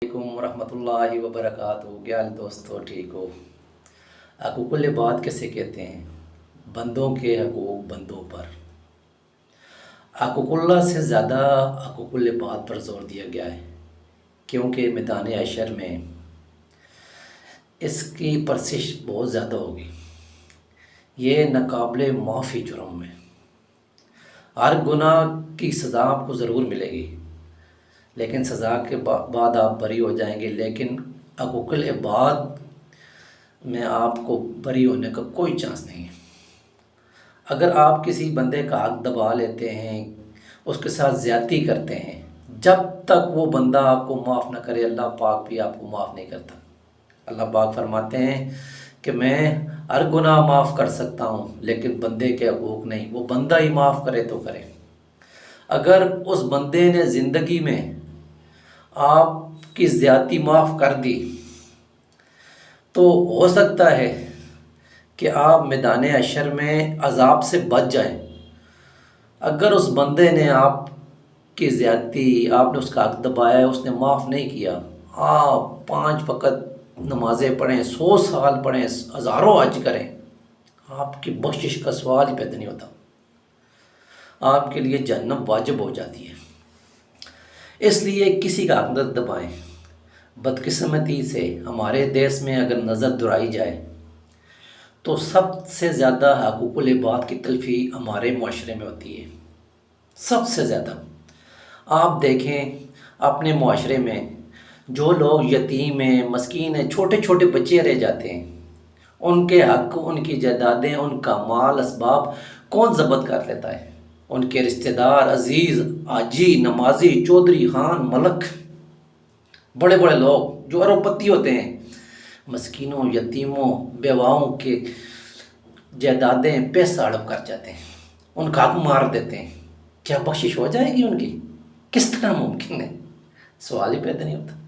अलैकुम रहमतुल्लाहि व बरकातहू। क्या हाल दोस्तों, ठीक हो? हकूक़ुल इबाद किसे कहते हैं? बंदों के हकूक़ बंदों पर। हकूक़ुल्लाह से ज़्यादा हकूक़ुल इबाद पर जोर दिया गया है, क्योंकि मैदान हशर में इसकी परसिश बहुत ज़्यादा होगी। ये नाक़ाबिले माफ़ी जुर्म है। हर गुनाह की सज़ा आपको ज़रूर मिलेगी, लेकिन सज़ा के बाद आप बरी हो जाएंगे। लेकिन हकूक़ुल इबाद में आपको बरी होने का कोई चांस नहीं है। अगर आप किसी बंदे का हक दबा लेते हैं, उसके साथ ज़्यादती करते हैं, जब तक वो बंदा आपको माफ़ ना करे, अल्लाह पाक भी आपको माफ़ नहीं करता। अल्लाह पाक फरमाते हैं कि मैं हर गुनाह माफ़ कर सकता हूँ, लेकिन बंदे के हकूक़ नहीं। वो बंदा ही माफ़ करे तो करे। अगर उस बंदे ने ज़िंदगी में आपकी ज़्यादती माफ़ कर दी तो हो सकता है कि आप मैदान हशर में अज़ाब से बच जाएं। अगर उस बंदे ने आपकी ज़्यादती, आपने उसका हक दबाया, उसने माफ़ नहीं किया, आप 5 वक़्त नमाज़ें पढ़ें, 100 साल पढ़ें, हज़ारों हज करें, आपकी बख्शिश का सवाल ही पैदा नहीं होता। आपके लिए जन्नत वाजिब हो जाती है। इसलिए किसी का हक न दबाएं। बदकिस्मती से हमारे देश में अगर नज़र दुराई जाए तो सबसे ज़्यादा हकूक़ुल इबाद की तलफ़ी हमारे मुआशरे में होती है। सबसे ज़्यादा आप देखें अपने मुआशरे में जो लोग यतीम हैं, मस्कीन हैं, छोटे छोटे बच्चे रह जाते हैं, उनके हक, उनकी जायदादें, उनका माल असबाब कौन ज़ब्त कर लेता है? उनके रिश्तेदार, अजीज़, आजी, नमाजी, चौधरी, खान, मलक, बड़े बड़े लोग जो अरबपति होते हैं, मस्कीनों, यतीमों, बेवाओं के जायदादें पैसा हड़प कर जाते हैं, उनका हक मार देते हैं। क्या बख्शिश हो जाएगी उनकी? किस तरह मुमकिन है? सवाल ही पैदा नहीं होता।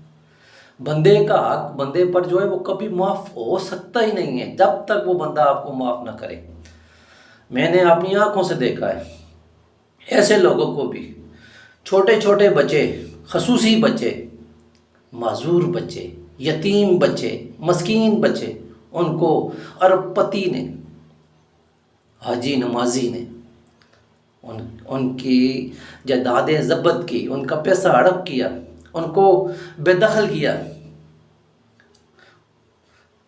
बंदे का हक बंदे पर जो है वो कभी माफ़ हो सकता ही नहीं है, जब तक वो बंदा आपको माफ़ ना करे। मैंने अपनी आंखों से देखा है ऐसे लोगों को भी, छोटे छोटे बच्चे, खसूसी बच्चे, माजूर बच्चे, यतीम बच्चे, मस्कीन बच्चे, उनको अरबपति ने, हाजी नमाजी ने उनकी जायदादें ज़ब्त की, उनका पैसा हड़प किया, उनको बेदखल किया।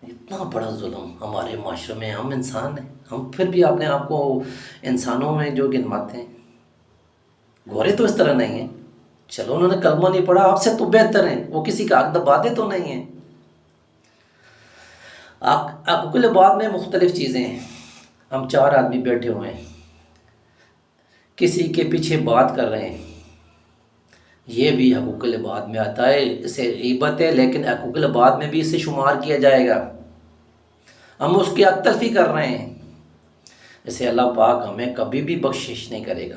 इतना बड़ा जुल्म हमारे माशरे में। हम इंसान हैं, हम फिर भी अपने आप को इंसानों में जो गिनवाते हैं। गोरे तो इस तरह नहीं हैं। चलो उन्होंने कलमा नहीं पढ़ा, आपसे तो बेहतर हैं, वो किसी का हक दबाते तो नहीं हैं। हकूक़ुल इबाद में मुख्तलिफ़ चीज़ें हैं। हम 4 आदमी बैठे हुए हैं, किसी के पीछे बात कर रहे हैं, ये भी हकूक़ुल इबाद में आता है। इसे गीबत है, लेकिन हकूक़ुल इबाद में भी इसे शुमार किया जाएगा। हम उसकी हक तलफ़ी कर रहे हैं, इसे अल्लाह पाक हमें कभी भी बख्शिश नहीं करेगा।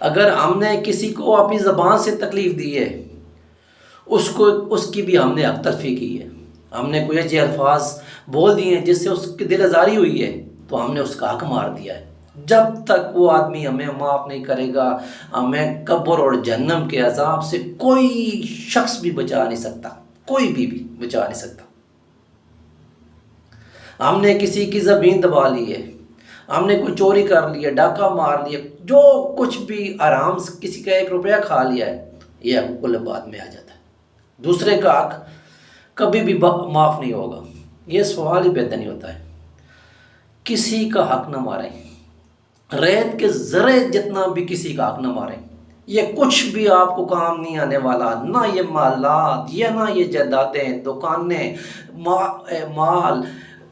अगर हमने किसी को अपनी ज़बान से तकलीफ़ दी है, उसकी भी हमने हक तलफ़ी की है। हमने कोई ऐसे अल्फाज बोल दिए हैं जिससे उसकी दिल आज़ारी हुई है, तो हमने उसका हक मार दिया है। जब तक वो आदमी हमें माफ़ नहीं करेगा, हमें कब्र और जहन्नम के अज़ाब से कोई शख्स भी बचा नहीं सकता, कोई भी बचा नहीं सकता। हमने किसी की ज़मीन दबा ली है, हमने कोई चोरी कर लिया, डाका मार लिया, जो कुछ भी आराम से किसी का 1 रुपया खा लिया है, ये हकूक़ुल इबाद में आ जाता है। दूसरे का हक कभी भी माफ़ नहीं होगा। ये सवाल ही पैदा नहीं होता है। किसी का हक न मारें, रेत के ज़रे जितना भी किसी का हक न मारें। ये कुछ भी आपको काम नहीं आने वाला, ना ये मालात, या ना ये जायदादें, दुकानें, माल,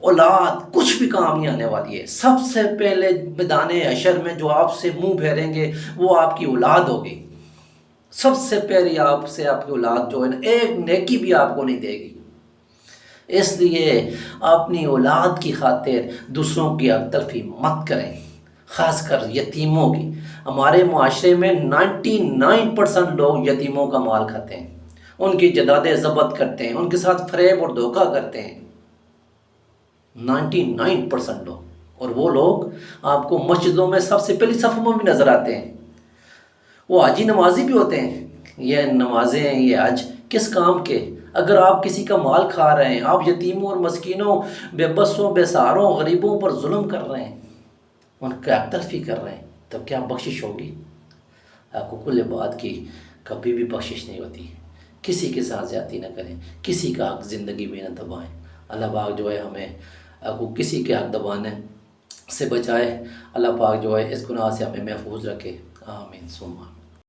औलाद, कुछ भी काम नहीं आने वाली है। सबसे पहले मैदान हशर में जो आपसे मुंह फेरेंगे वो आपकी औलाद होगी। सबसे पहले आपसे आपकी औलाद जो है ना, एक नेकी भी आपको नहीं देगी। इसलिए अपनी औलाद की खातिर दूसरों की हक तलफ़ी मत करें, ख़ासकर यतीमों की। हमारे मुआशरे में 99% लोग यतीमों का माल खाते हैं, उनकी जायदादें ज़ब्त करते हैं, उनके साथ फ़रेब और धोखा करते हैं। 99% लोग, और वो लोग आपको मस्जिदों में सबसे पहली सफ़ में भी नज़र आते हैं। वो हाजी नमाजी भी होते हैं। ये नमाजें, ये हज کس کام کے؟ اگر آپ کسی کا مال کھا رہے ہیں، آپ یتیموں اور مسکینوں، بے بسوں، بے سہاروں، غریبوں پر ظلم کر رہے ہیں، ان کا تلفی کر رہے ہیں، تب کیا بخشش ہوگی؟ حقوق العباد کی کبھی بھی بخشش نہیں ہوتی۔ کسی کے ساتھ زیادتی نہ کریں، کسی کا حق زندگی میں نہ دبائیں۔ اللہ پاک جو ہے ہمیں کسی کے حق دبانے سے بچائے۔ اللہ پاک جو ہے اس گناہ سے ہمیں محفوظ رکھے۔ آمین ثم آمین۔